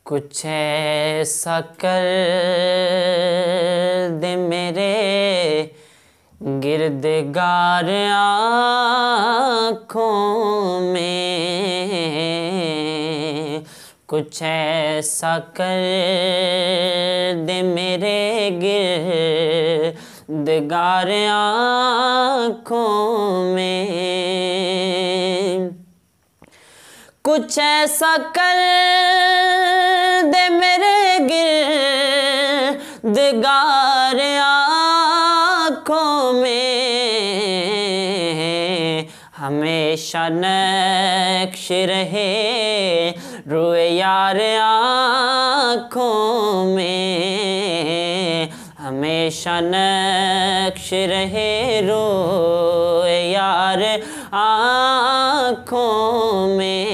कुछ ऐसा कर दे मेरे गिरदगार आँखों में, कुछ ऐसा कर दे मेरे गिरदगार आँखों में, कुछ ऐसा कर दे मेरे गिरदगार आँखों में, हमेशा नक्श रहे रोए यार आँखों में, हमेशा नक्श रहे रोए यार आँखों में।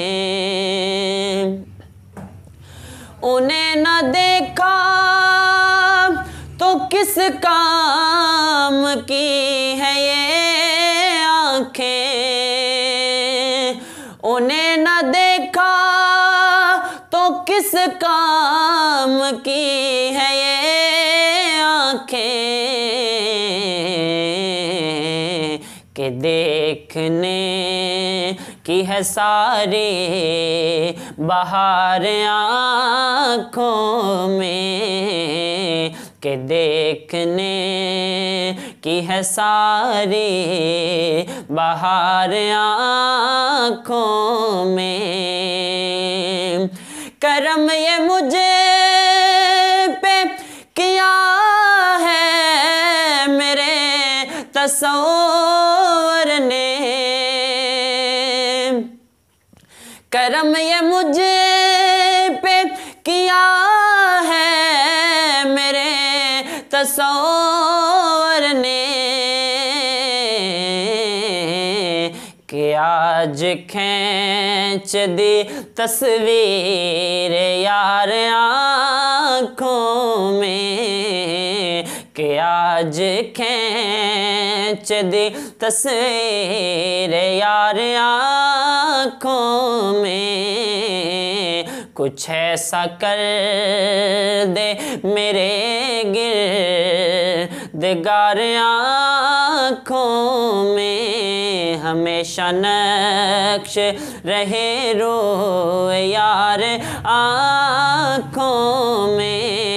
उन्हें न देखा तो किस काम की है ये आँखें, उन्हें न देखा तो किस काम की है ये आँखें, के देखने की है सारी बहार आँखों में, के देखने की है सारी बहार आँखों में। करम ये मुझे पे किया है मेरे तस्वर ने, करम ये मुझे पे किया है मेरे तस्वर ने, कि आज खींच दी तस्वीर यार आँखों में, कि आज खींच दी तस्वीर यार आँखों में, कुछ ऐसा कर दे मेरे गिरदगार आँखों में, हमेशा नक्श रहे रोए यार आँखों में।